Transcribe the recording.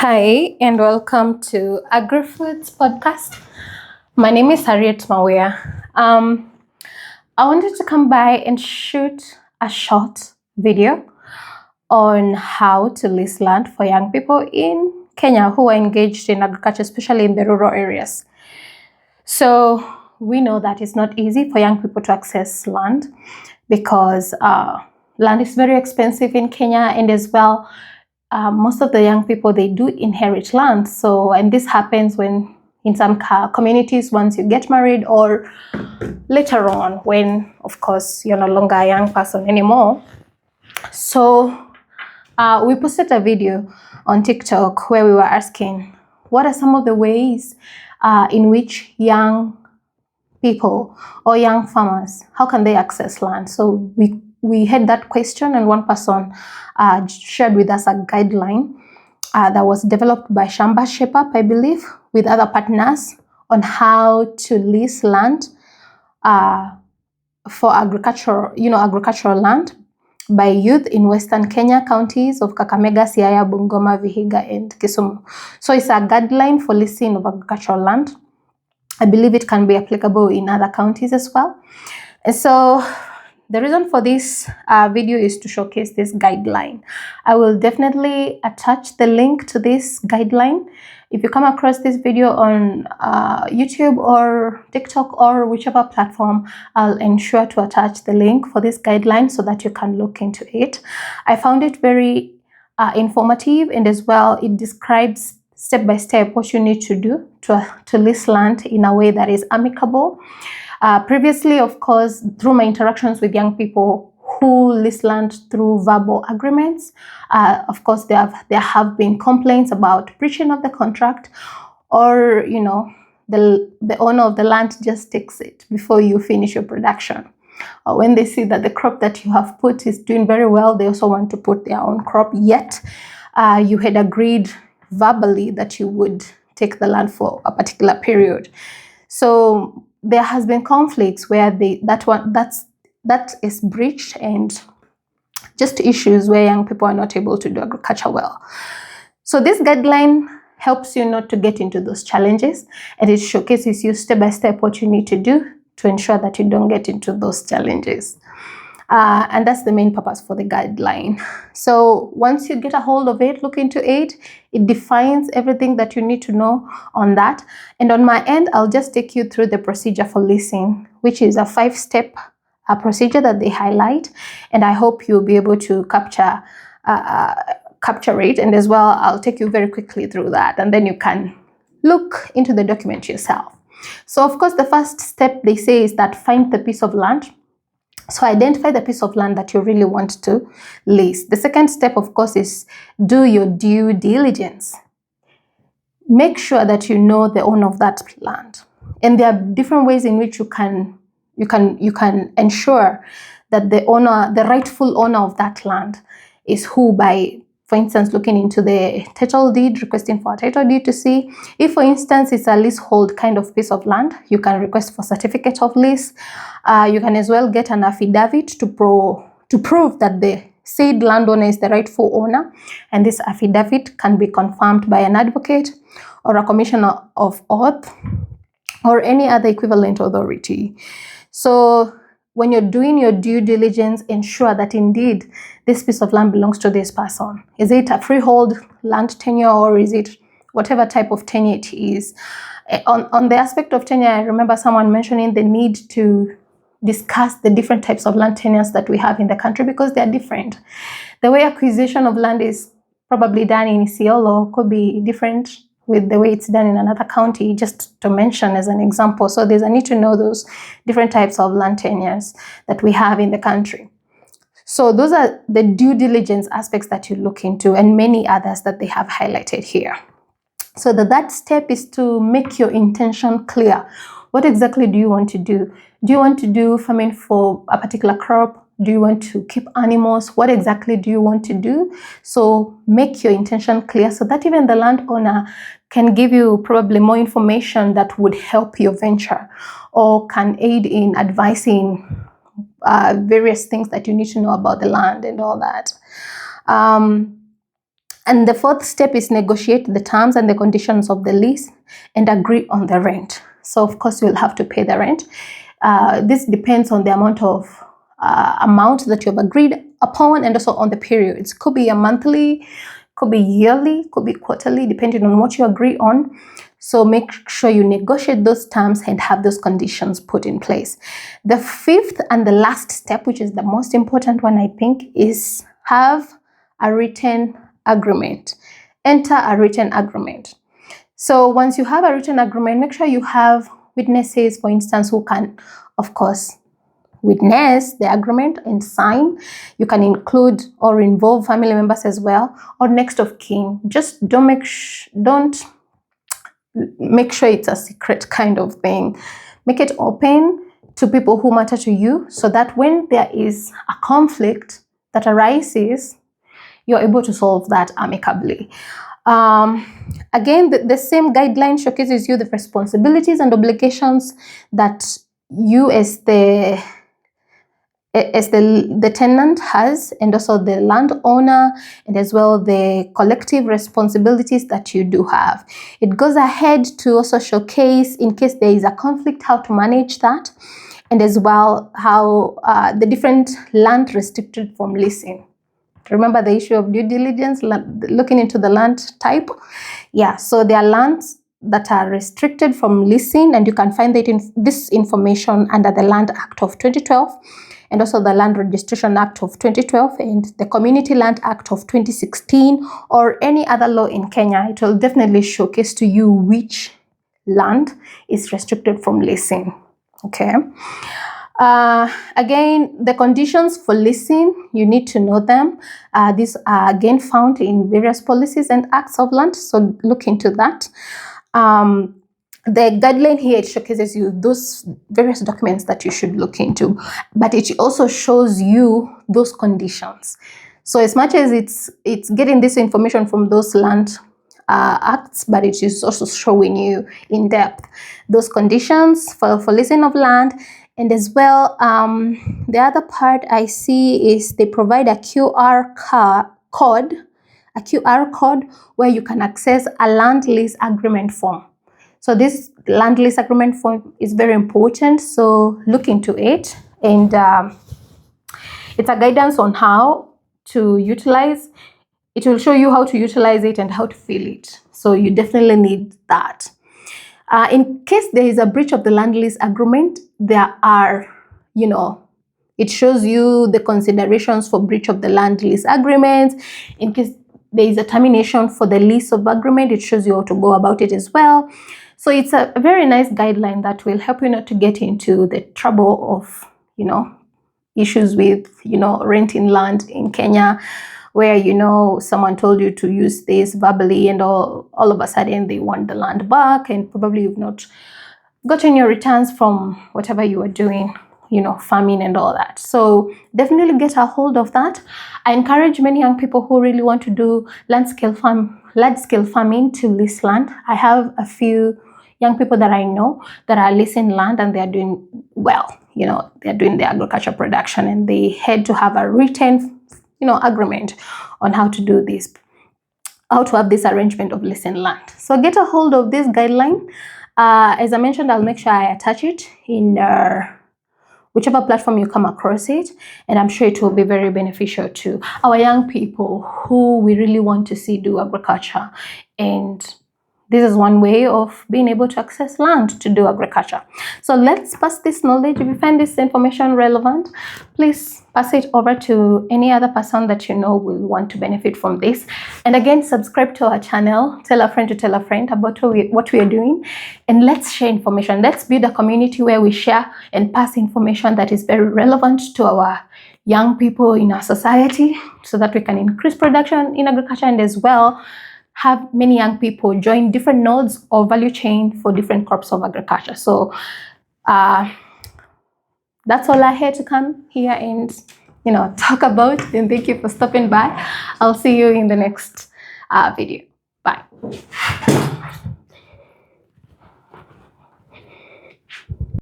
Hi, and welcome to AgrifoodsPodcast. My name is Harriet Mawia. I wanted to come by and shoot a short video on how to lease land for young people in Kenya who are engaged in agriculture, especially in the rural areas. So we know that it's not easy for young people to access land because land is very expensive in Kenya, and as well, most of the young people, they do inherit land. So, and this happens when in some communities, once you get married, or later on when, of course, you're no longer a young person anymore. So we posted a video on TikTok where we were asking, what are some of the ways in which young people or young farmers, how can they access land? So we had that question, and one person shared with us a guideline that was developed by Shamba Shape Up, I believe, with other partners on how to lease land for agricultural land by youth in Western Kenya counties of Kakamega, Siaya, Bungoma, Vihiga, and Kisumu. So it's a guideline for leasing of agricultural land. I believe it can be applicable in other counties as well. And so the reason for this video is to showcase this guideline. I will definitely attach the link to this guideline. If you come across this video on YouTube or TikTok or whichever platform, I'll ensure to attach the link for this guideline so that you can look into it. I found it very informative, and as well, it describes step by step what you need to do to lease land in a way that is amicable. Previously, of course, through my interactions with young people who lease land through verbal agreements, of course, there have been complaints about breaching of the contract, or the owner of the land just takes it before you finish your production. When they see that the crop that you have put is doing very well, they also want to put their own crop. Yet, you had agreed verbally that you would take the land for a particular period. So there has been conflicts where that is breached, and just issues where young people are not able to do agriculture well. So this guideline helps you not to get into those challenges, and it showcases you step by step what you need to do to ensure that you don't get into those challenges. And that's the main purpose for the guideline. So once you get a hold of it, look into it, it defines everything that you need to know on that. And on my end, I'll just take you through the procedure for leasing, which is a 5-step procedure that they highlight. And I hope you'll be able to capture it. And as well, I'll take you very quickly through that. And then you can look into the document yourself. So of course, the first step they say is that find the piece of land. So identify the piece of land that you really want to lease. The second step, of course, is do your due diligence. Make sure that you know the owner of that land. And there are different ways in which you can ensure that the rightful owner of that land is who, by, for instance, looking into the title deed, requesting for a title deed to see. If, for instance, it's a leasehold kind of piece of land, you can request for certificate of lease. You can as well get an affidavit to prove that the said landowner is the rightful owner, and this affidavit can be confirmed by an advocate or a commissioner of oath or any other equivalent authority. So when you're doing your due diligence, ensure that indeed this piece of land belongs to this person. Is it a freehold land tenure, or is it whatever type of tenure it is? On the aspect of tenure, I remember someone mentioning the need to discuss the different types of land tenures that we have in the country, because they're different. The way acquisition of land is probably done in Isiolo could be different with the way it's done in another county, just to mention as an example. So there's a need to know those different types of land tenures that we have in the country. So those are the due diligence aspects that you look into, and many others that they have highlighted here. So that step is to make your intention clear. What exactly do you want to do? Do you want to do farming for a particular crop? Do you want to keep animals? What exactly do you want to do? So make your intention clear so that even the landowner can give you probably more information that would help your venture, or can aid in advising various things that you need to know about the land and all that. And the fourth step is negotiate the terms and the conditions of the lease and agree on the rent. So of course you'll have to pay the rent. This depends on the amount that you have agreed upon, and also on the periods. Could be a monthly, could be yearly, could be quarterly, depending on what you agree on. So make sure you negotiate those terms and have those conditions put in place. The fifth and the last step, which is the most important one, I think, is have a written agreement. Enter a written agreement. So once you have a written agreement, make sure you have witnesses, for instance, who can, of course, witness the agreement and sign. You can include or involve family members as well, or next of kin. Just don't make sure it's a secret kind of thing. Make it open to people who matter to you, so that when there is a conflict that arises, you're able to solve that amicably. Again, the same guideline showcases you the responsibilities and obligations that you as the tenant has, and also the landowner, and as well the collective responsibilities that you do have. It goes ahead to also showcase, in case there is a conflict, how to manage that, and as well how the different land restricted from leasing. Remember the issue of due diligence, looking into the land type? Yeah, so there are lands that are restricted from leasing, and you can find this information under the Land Act of 2012, and also the Land Registration Act of 2012, and the Community Land Act of 2016, or any other law in Kenya. It will definitely showcase to you which land is restricted from leasing. Okay. Again, the conditions for leasing, you need to know them. These are again found in various policies and acts of land, so look into that. The guideline here, it showcases you those various documents that you should look into, but it also shows you those conditions. So as much as it's getting this information from those land acts, but it is also showing you in depth those conditions for leasing of land. And as well, the other part I see is they provide a QR code where you can access a land lease agreement form. So this land lease agreement form is very important, so look into it. And it's a guidance on how to utilize. It will show you how to utilize it and how to fill it. So you definitely need that. In case there is a breach of the land lease agreement, there are, it shows you the considerations for breach of the land lease agreement. In case there is a termination for the lease of agreement, it shows you how to go about it as well. So it's a very nice guideline that will help you not to get into the trouble of, issues with, renting land in Kenya, where, someone told you to use this verbally, and all of a sudden they want the land back, and probably you've not gotten your returns from whatever you were doing, farming and all that. So definitely get a hold of that. I encourage many young people who really want to do large-scale farming to lease land. I have a few young people that I know that are leasing land, and they're doing well. They're doing the agriculture production, and they had to have a written agreement on how to do this, how to have this arrangement of leasing land. So get a hold of this guideline. As I mentioned, I'll make sure I attach it in whichever platform you come across it, and I'm sure it will be very beneficial to our young people who we really want to see do agriculture. And this is one way of being able to access land to do agriculture. So let's pass this knowledge. If you find this information relevant, please pass it over to any other person that you know will want to benefit from this. And again, subscribe to our channel. Tell a friend to tell a friend about what we are doing. And let's share information. Let's build a community where we share and pass information that is very relevant to our young people in our society, so that we can increase production in agriculture, and as well have many young people join different nodes or value chain for different crops of agriculture. So that's all I had to come here and talk about. And thank you for stopping by. I'll see you in the next video. Bye.